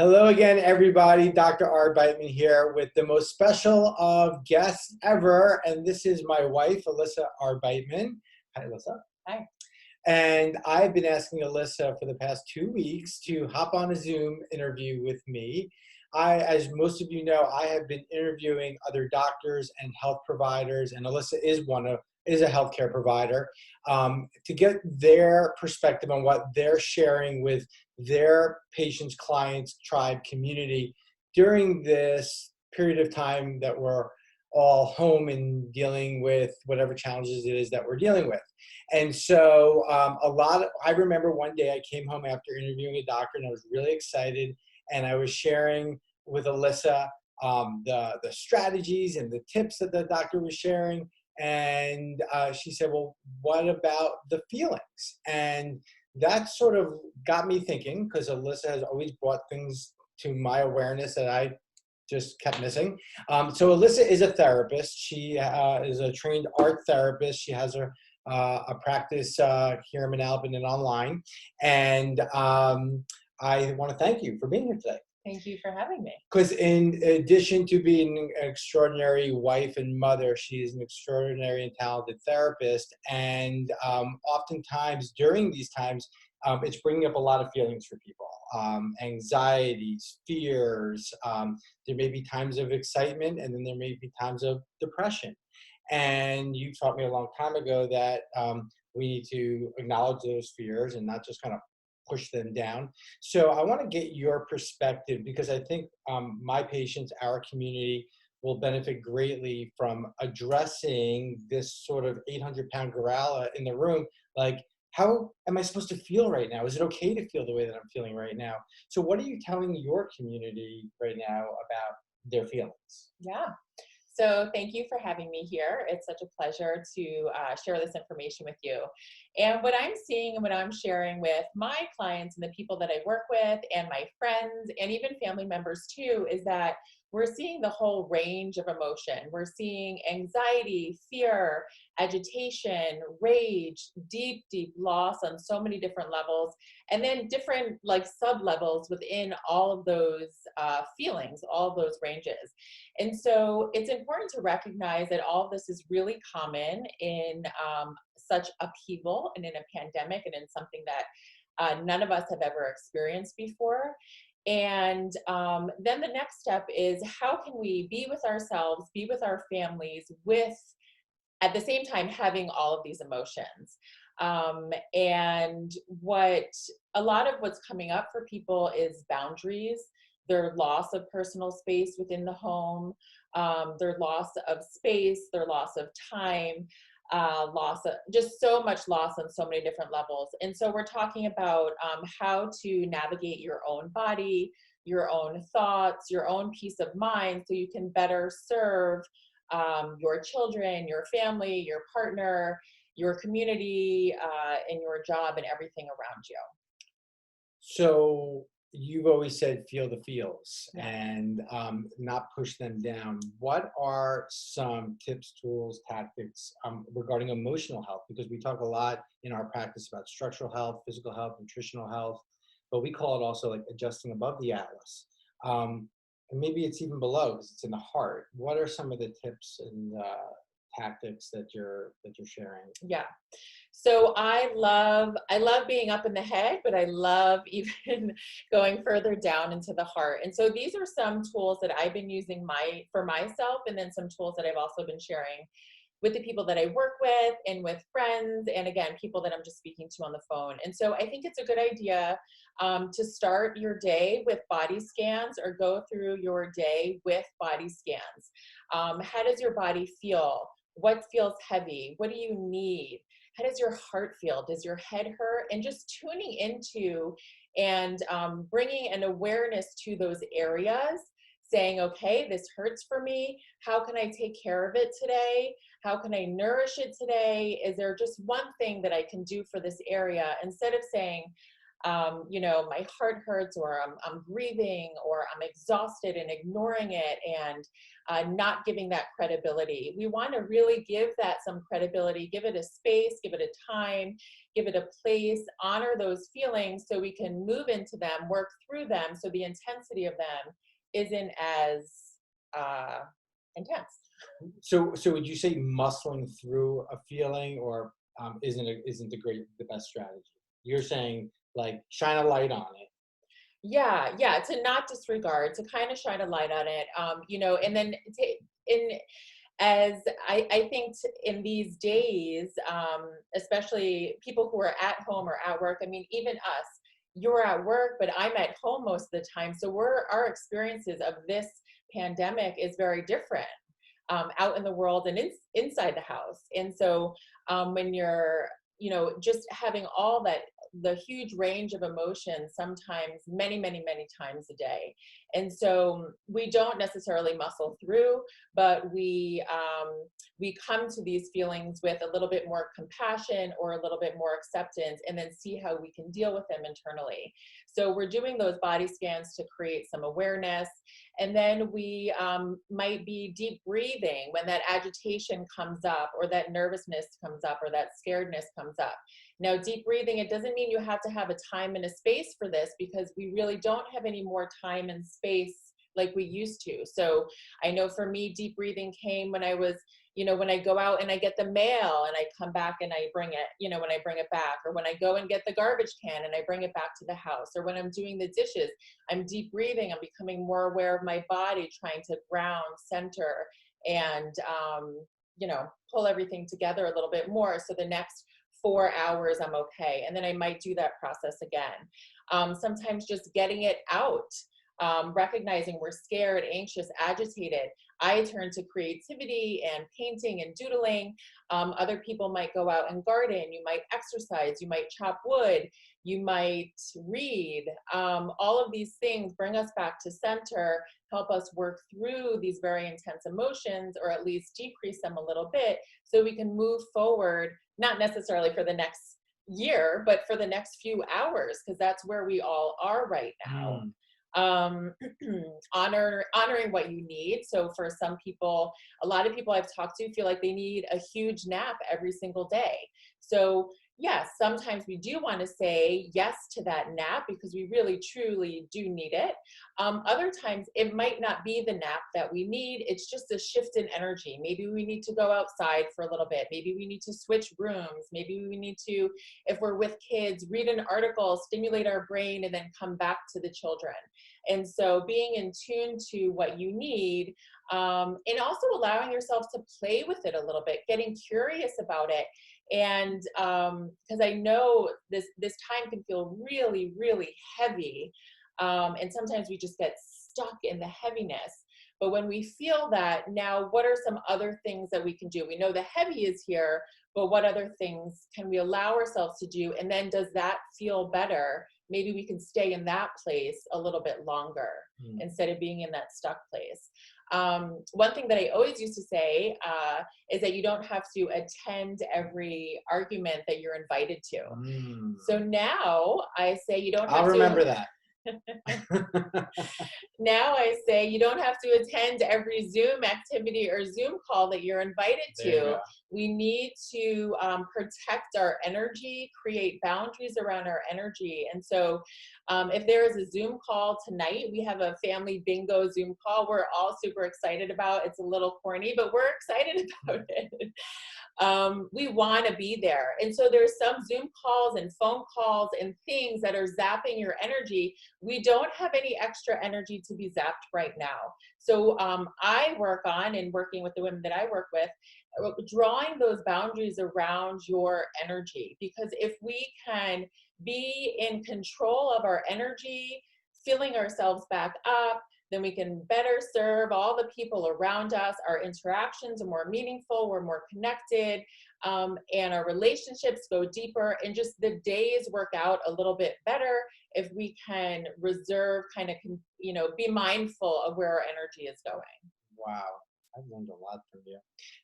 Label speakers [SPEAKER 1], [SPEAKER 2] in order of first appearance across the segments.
[SPEAKER 1] Hello again, everybody. Dr. Arbeitman here with the most special of guests ever. And this is my wife, Elissa Arbeitman. Hi, Elissa.
[SPEAKER 2] Hi.
[SPEAKER 1] And I've been asking Elissa for the past 2 weeks to hop on a Zoom interview with me. As most of you know, I have been interviewing other doctors and health providers, and Elissa is a healthcare provider, to get their perspective on what they're sharing with their patients, clients, tribe, community during this period of time that we're all home and dealing with whatever challenges it is that we're dealing with. And so I remember one day I came home after interviewing a doctor and I was really excited, and I was sharing with Elissa the strategies and the tips that the doctor was sharing. And she said, well, what about the feelings? And that sort of got me thinking, because Elissa has always brought things to my awareness that I just kept missing. So Elissa is a therapist. She is a trained art therapist. She has a practice here in Manalapan and online. And I want to thank you for being here today.
[SPEAKER 2] Thank you for having me.
[SPEAKER 1] Because in addition to being an extraordinary wife and mother, she is an extraordinary and talented therapist. And oftentimes during these times, it's bringing up a lot of feelings for people, anxieties, fears. There may be times of excitement, and then there may be times of depression. And you taught me a long time ago that we need to acknowledge those fears and not just kind of push them down. So I want to get your perspective, because I think my patients, our community, will benefit greatly from addressing this sort of 800-pound gorilla in the room. Like, how am I supposed to feel right now? Is it okay to feel the way that I'm feeling right now? So what are you telling your community right now about their feelings?
[SPEAKER 2] Yeah. So thank you for having me here. It's such a pleasure to share this information with you. And what I'm seeing and what I'm sharing with my clients and the people that I work with and my friends and even family members too is that we're seeing the whole range of emotion. We're seeing anxiety, fear, agitation, rage, deep, deep loss on so many different levels, and then different like sub levels within all of those feelings, all of those ranges. And so it's important to recognize that all of this is really common in such upheaval and in a pandemic and in something that none of us have ever experienced before. And then the next step is, how can we be with ourselves, be with our families, with at the same time having all of these emotions. And what a lot of what's coming up for people is boundaries, their loss of personal space within the home, their loss of space, their loss of time, loss of just so much loss on so many different levels. And so we're talking about how to navigate your own body, your own thoughts, your own peace of mind, so you can better serve your children, your family, your partner, your community, and your job and everything around you.
[SPEAKER 1] So you've always said feel the feels,
[SPEAKER 2] Yeah.
[SPEAKER 1] and not push them down. What are some tips, tools, tactics regarding emotional health? Because we talk a lot in our practice about structural health, physical health, nutritional health, but we call it also like adjusting above the atlas. And maybe it's even below because it's in the heart. What are some of the tips and tactics that you're sharing?
[SPEAKER 2] Yeah. So I love being up in the head, but I love even going further down into the heart. And so these are some tools that I've been using for myself, and then some tools that I've also been sharing with the people that I work with and with friends, and again, people that I'm just speaking to on the phone. And so I think it's a good idea to start your day with body scans, or go through your day with body scans. How does your body feel? What feels heavy? What do you need? How does your heart feel? Does your head hurt? And just tuning into and bringing an awareness to those areas, saying, okay, this hurts for me. How can I take care of it today? How can I nourish it today? Is there just one thing that I can do for this area? Instead of saying, my heart hurts, or I'm grieving, or I'm exhausted, and ignoring it, and not giving that credibility. We want to really give that some credibility, give it a space, give it a time, give it a place, honor those feelings so we can move into them, work through them, so the intensity of them isn't as intense.
[SPEAKER 1] So would you say muscling through a feeling, or isn't the best strategy? You're saying like shine a light on it.
[SPEAKER 2] Yeah, yeah, to not disregard, to kind of shine a light on it, and then in as I think in these days, especially people who are at home or at work. I mean, even us, you're at work, but I'm at home most of the time. So our experiences of this pandemic is very different, out in the world and inside the house. And so when you're, just having all that, the huge range of emotions, sometimes many, many, many times a day. And so we don't necessarily muscle through, but we come to these feelings with a little bit more compassion or a little bit more acceptance, and then see how we can deal with them internally. So we're doing those body scans to create some awareness. And then we might be deep breathing when that agitation comes up, or that nervousness comes up, or that scaredness comes up. Now, deep breathing, it doesn't mean you have to have a time and a space for this, because we really don't have any more time and space like we used to. So I know for me, deep breathing came when I was, when I go out and I get the mail and I come back and I bring it, when I bring it back, or when I go and get the garbage can and I bring it back to the house, or when I'm doing the dishes, I'm deep breathing. I'm becoming more aware of my body, trying to ground, center, and, pull everything together a little bit more. So the next 4 hours, I'm okay. And then I might do that process again. Sometimes just getting it out, recognizing we're scared, anxious, agitated. I turn to creativity and painting and doodling. Other people might go out and garden. You might exercise. You might chop wood. You might read. All of these things bring us back to center, help us work through these very intense emotions, or at least decrease them a little bit, so we can move forward, not necessarily for the next year, but for the next few hours, because that's where we all are right now.
[SPEAKER 1] Mm.
[SPEAKER 2] um Honoring what you need. So for some people, a lot of people I've talked to feel like they need a huge nap every single day. So yes, sometimes we do want to say yes to that nap, because we really truly do need it. Other times it might not be the nap that we need, it's just a shift in energy. Maybe we need to go outside for a little bit, maybe we need to switch rooms, maybe we need to, if we're with kids, read an article, stimulate our brain, and then come back to the children. And so being in tune to what you need, and also allowing yourself to play with it a little bit, getting curious about it. And because I know this time can feel really, really heavy. And sometimes we just get stuck in the heaviness. But when we feel that, now what are some other things that we can do? We know the heavy is here, but what other things can we allow ourselves to do? And then does that feel better? Maybe we can stay in that place a little bit longer, instead of being in that stuck place. One thing that I always used to say is that you don't have to attend every argument that you're invited to.
[SPEAKER 1] Mm.
[SPEAKER 2] So now I say you don't have
[SPEAKER 1] I'll
[SPEAKER 2] to.
[SPEAKER 1] remember that.
[SPEAKER 2] Now I say you don't have to attend every Zoom activity or Zoom call that you're invited
[SPEAKER 1] There you
[SPEAKER 2] to.
[SPEAKER 1] go.
[SPEAKER 2] We need to protect our energy, create boundaries around our energy. And so if there is a Zoom call tonight, we have a family bingo Zoom call we're all super excited about. It's a little corny, but we're excited about it. We want to be there. And so there's some Zoom calls and phone calls and things that are zapping your energy. We don't have any extra energy to be zapped right now. So I work on, and working with the women that I work with, drawing those boundaries around your energy. Because if we can be in control of our energy, filling ourselves back up, then we can better serve all the people around us. Our interactions are more meaningful, we're more connected, and our relationships go deeper, and just the days work out a little bit better if we can reserve, kind of, be mindful of where our energy is going.
[SPEAKER 1] Wow. I've learned a lot from you.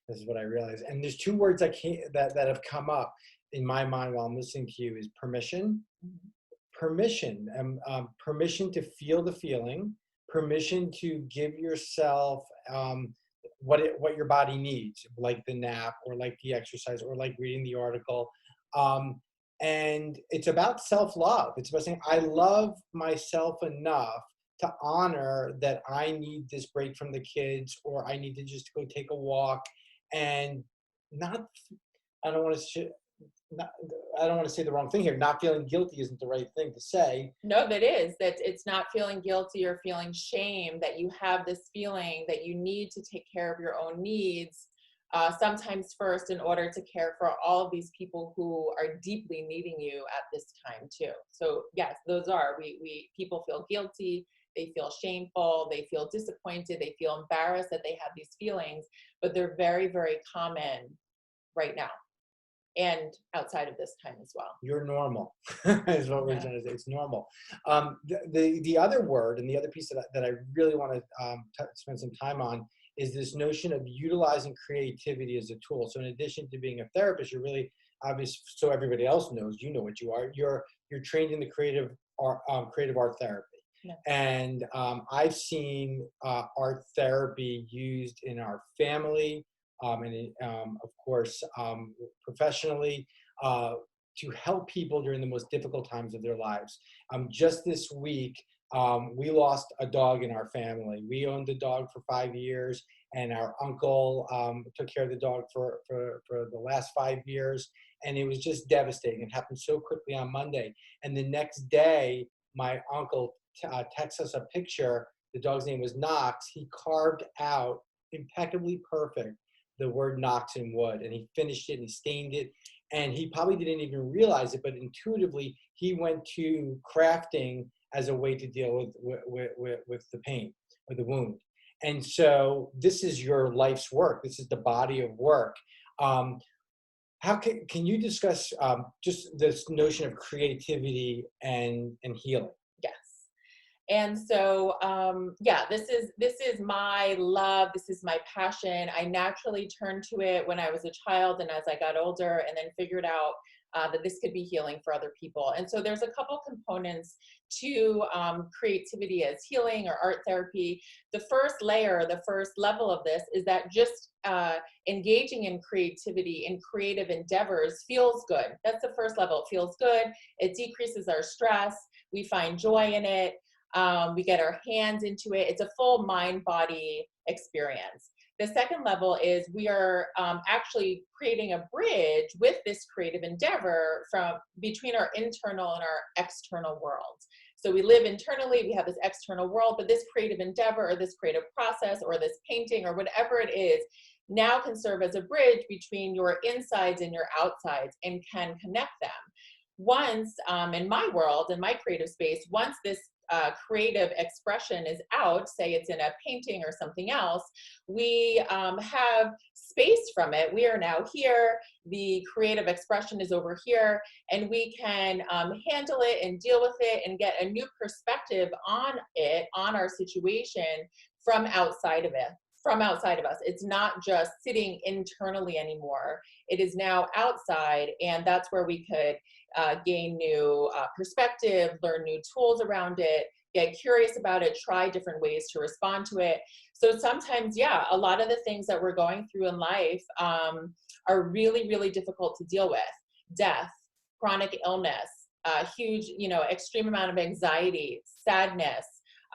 [SPEAKER 1] This is what I realized. And there's two words that have come up in my mind while I'm listening to you is permission. permission, permission to feel the feeling, permission to give yourself what your body needs, like the nap or like the exercise or like reading the article. Um, and it's about self-love. It's about saying, I love myself enough to honor that I need this break from the kids, or I need to just go take a walk and not, I don't want to, not, I don't want to say the wrong thing here. Not feeling guilty isn't the right thing to say.
[SPEAKER 2] No, that is, that it's not feeling guilty or feeling shame, that you have this feeling that you need to take care of your own needs, sometimes first, in order to care for all of these people who are deeply needing you at this time too. So yes, those are, we people feel guilty, they feel shameful, they feel disappointed, they feel embarrassed that they have these feelings, but they're very, very common right now and outside of this time as well.
[SPEAKER 1] You're normal, is what we're
[SPEAKER 2] Yeah.
[SPEAKER 1] trying to say. It's normal. The other word and the other piece that I really want to spend some time on is this notion of utilizing creativity as a tool. So in addition to being a therapist, you're really obvious. So everybody else knows, you know what you are. You're trained in the creative art therapy.
[SPEAKER 2] Yeah.
[SPEAKER 1] And I've seen art therapy used in our family, and of course, professionally, uh, to help people during the most difficult times of their lives. Just this week, we lost a dog in our family. We owned the dog for 5 years, and our uncle took care of the dog for the last 5 years. And it was just devastating. It happened so quickly on Monday. And the next day, my uncle texts us a picture. The dog's name was Knox. He carved out impeccably perfect the word Knox in wood, and he finished it and he stained it, and he probably didn't even realize it, but intuitively he went to crafting as a way to deal with the pain or the wound. And so this is your life's work. This is the body of work. How can you discuss just this notion of creativity and healing?
[SPEAKER 2] Yes. And so, yeah, this is my love. This is my passion. I naturally turned to it when I was a child and as I got older, and then figured out that this could be healing for other people. And so there's a couple components to creativity as healing or art therapy. The first layer, the first level of this is that just engaging in creativity, in creative endeavors feels good. That's the first level. It feels good. It decreases our stress. We find joy in it. We get our hands into it. It's a full mind-body experience. The second level is we are actually creating a bridge with this creative endeavor from between our internal and our external worlds. So we live internally, we have this external world, but this creative endeavor or this creative process or this painting or whatever it is now can serve as a bridge between your insides and your outsides and can connect them. Once, in my world, in my creative space, once this creative expression is out, say it's in a painting or something else, we have space from it. We are now here, the creative expression is over here, and we can handle it and deal with it and get a new perspective on it, on our situation from outside of it. From outside of us. It's not just sitting internally anymore. It is now outside, and that's where we could gain new perspective, learn new tools around it, get curious about it, try different ways to respond to it. So sometimes, yeah, a lot of the things that we're going through in life are really, really difficult to deal with. Death, chronic illness, huge, extreme amount of anxiety, sadness,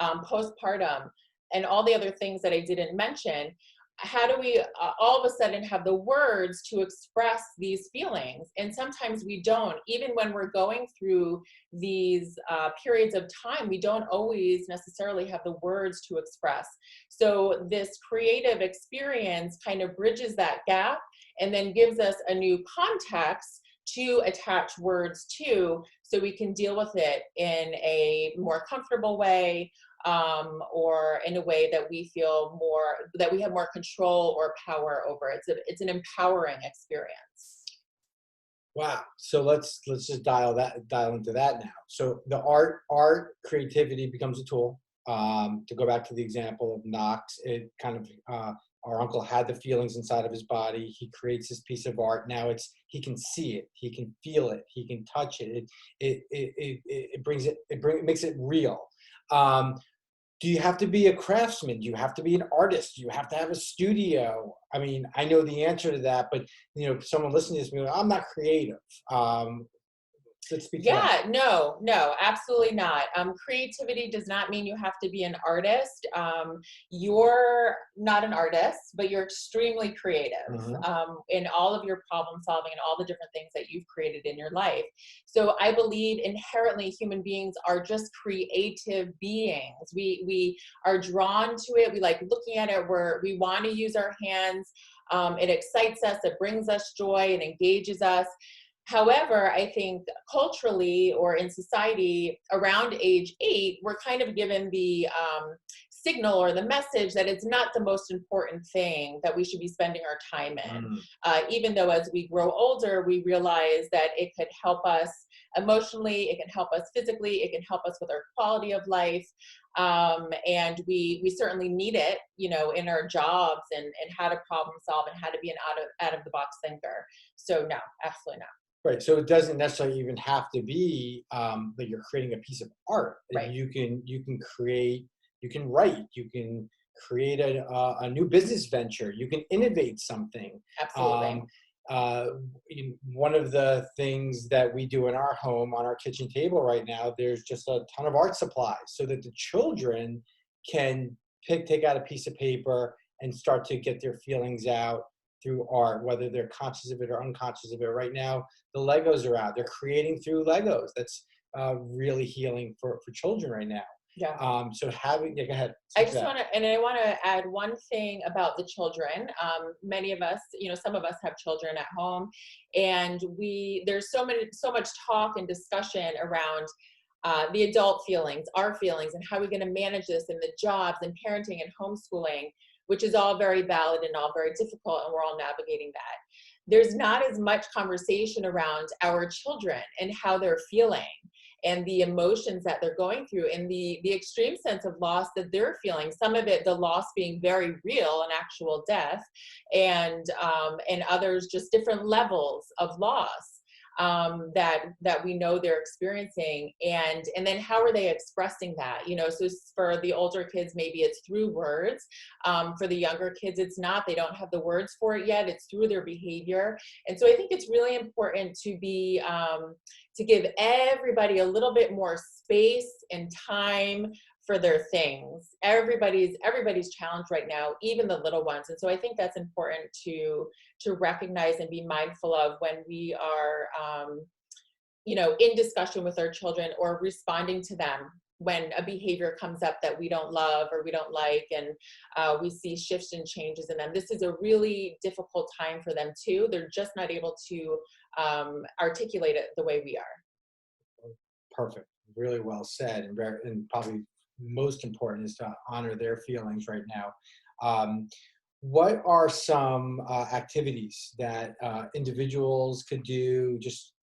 [SPEAKER 2] postpartum, and all the other things that I didn't mention. How do we all of a sudden have the words to express these feelings? And sometimes we don't. Even when we're going through these periods of time, we don't always necessarily have the words to express. So this creative experience kind of bridges that gap and then gives us a new context to attach words to, so we can deal with it in a more comfortable way, or in a way that we feel more, that we have more control or power over. It's an empowering experience.
[SPEAKER 1] Wow. So let's just dial into that now. So the art creativity becomes a tool. To go back to the example of Knox, it kind of our uncle had the feelings inside of his body. He creates this piece of art. Now he can see it, he can feel it, he can touch it. It makes it real. Do you have to be a craftsman? Do you have to be an artist? Do you have to have a studio? I mean, I know the answer to that, but someone listening to this, I'm not creative. Let's speak to that.
[SPEAKER 2] Yeah, no, absolutely not. Creativity does not mean you have to be an artist. You're not an artist, but you're extremely creative in all of your problem solving and all the different things that you've created in your life. So I believe inherently human beings are just creative beings. We are drawn to it. We like looking at it. We want to use our hands. It excites us. It brings us joy and engages us. However, I think culturally or in society around age 8, we're kind of given the signal or the message that it's not the most important thing that we should be spending our time in. Even though as we grow older, we realize that it could help us emotionally, it can help us physically, it can help us with our quality of life. And we certainly need it, in our jobs and how to problem solve and how to be an out of the box thinker. So no, absolutely not.
[SPEAKER 1] Right. So it doesn't necessarily even have to be that you're creating a piece of art.
[SPEAKER 2] Right.
[SPEAKER 1] You can create, you can write, you can create a new business venture, you can innovate something.
[SPEAKER 2] Absolutely.
[SPEAKER 1] One of the things that we do in our home on our kitchen table right now, there's just a ton of art supplies so that the children can take out a piece of paper and start to get their feelings out through art, whether they're conscious of it or unconscious of it. Right now, the Legos are out. They're creating through Legos. That's really healing for children right now.
[SPEAKER 2] Yeah.
[SPEAKER 1] So go ahead.
[SPEAKER 2] I want to add one thing about the children. Many of us, some of us have children at home, and there's so much talk and discussion around the adult feelings, our feelings, and how we're going to manage this, and the jobs and parenting and homeschooling, which is all very valid and all very difficult, and we're all navigating that. There's not as much conversation around our children and how they're feeling and the emotions that they're going through and the extreme sense of loss that they're feeling. Some of it, the loss being very real, an actual death, and others just different levels of loss that we know they're experiencing, and then how are they expressing that? So for the older kids, maybe it's through words. For the younger kids, it's not. They don't have the words for it yet. It's through their behavior. And so I think it's really important to be to give everybody a little bit more space and time for their things. Everybody's challenged right now, even the little ones. And so I think that's important to recognize and be mindful of when we are, in discussion with our children or responding to them when a behavior comes up that we don't love or we don't like, and we see shifts and changes in them. This is a really difficult time for them too. They're just not able to articulate it the way we are.
[SPEAKER 1] Perfect. Really well said, and probably most important is to honor their feelings right now. What are some activities that individuals could do, just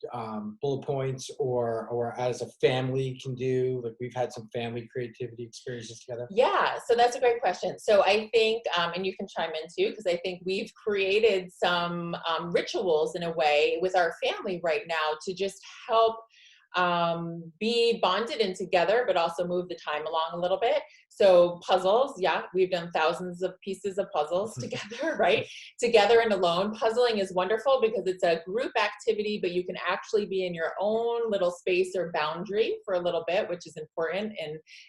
[SPEAKER 1] bullet points, or as a family can do? Like, we've had some family creativity experiences together.
[SPEAKER 2] Yeah, so that's a great question. So I think, and you can chime in too, because I think we've created some rituals in a way with our family right now to just help be bonded and together, but also move the time along a little bit. So puzzles, yeah, we've done thousands of pieces of puzzles together, right? Together and alone. Puzzling is wonderful because it's a group activity, but you can actually be in your own little space or boundary for a little bit, which is important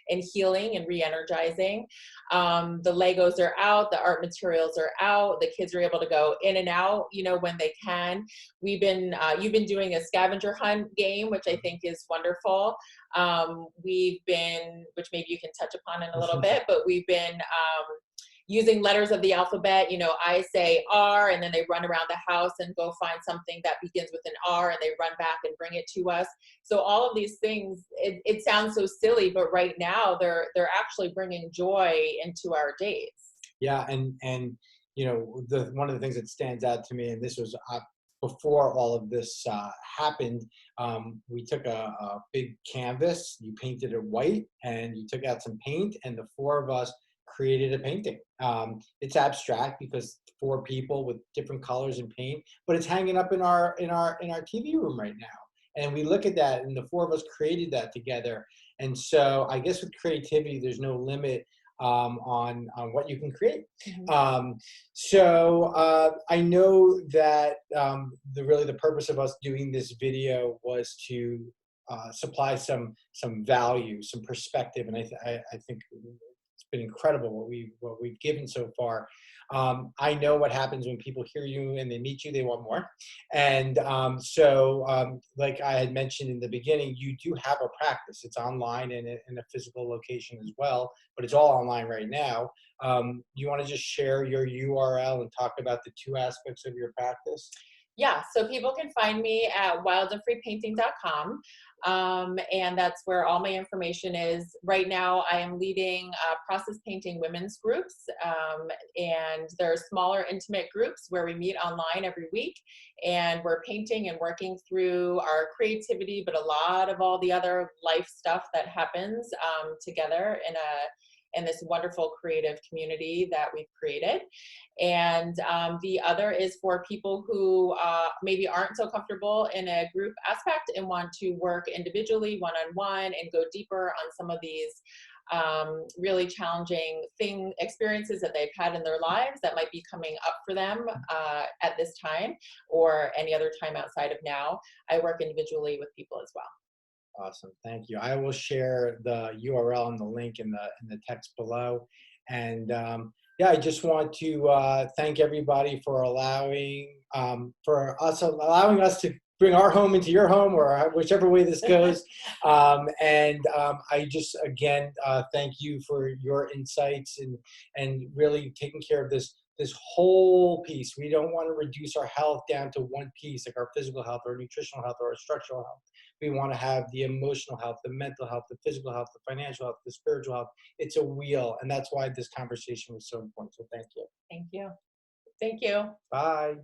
[SPEAKER 2] in healing and re-energizing. The Legos are out, the art materials are out, the kids are able to go in and out, when they can. You've been doing a scavenger hunt game, which I think is wonderful. Which maybe you can touch upon in a little bit, but we've been using letters of the alphabet. I say R, and then they run around the house and go find something that begins with an R, and they run back and bring it to us. So all of these things, it sounds so silly, but right now they're actually bringing joy into our days.
[SPEAKER 1] Yeah, and one of the things that stands out to me, and this was before all of this happened, we took a big canvas, you painted it white, and you took out some paint, and the four of us created a painting. It's abstract because four people with different colors and paint, but it's hanging up in our TV room right now. And we look at that, and the four of us created that together. And so I guess with creativity, there's no limit on what you can create.
[SPEAKER 2] Mhm.
[SPEAKER 1] I know that really the purpose of us doing this video was to supply some value, some perspective, and I think it's been incredible what we've given so far. I know what happens when people hear you and they meet you; they want more. And like I had mentioned in the beginning, you do have a practice. It's online and in a physical location as well, but it's all online right now. You want to just share your URL and talk about the two aspects of your practice?
[SPEAKER 2] Yeah, so people can find me at wildandfreepainting.com. And that's where all my information is. Right now, I am leading process painting women's groups. And there are smaller, intimate groups where we meet online every week. And we're painting and working through our creativity, but a lot of all the other life stuff that happens together in this wonderful creative community that we've created. And the other is for people who maybe aren't so comfortable in a group aspect and want to work individually, one-on-one, and go deeper on some of these really challenging experiences that they've had in their lives that might be coming up for them at this time or any other time outside of now. I work individually with people as well.
[SPEAKER 1] Awesome, thank you. I will share the URL and the link in the text below. And yeah, I just want to thank everybody for allowing us to bring our home into your home, or whichever way this goes. I just again thank you for your insights and really taking care of this whole piece. We don't want to reduce our health down to one piece, like our physical health or nutritional health or our structural health. We want to have the emotional health, the mental health, the physical health, the financial health, the spiritual health. It's a wheel, and that's why this conversation was so important. So thank you.
[SPEAKER 2] Thank you. Thank you.
[SPEAKER 1] Bye.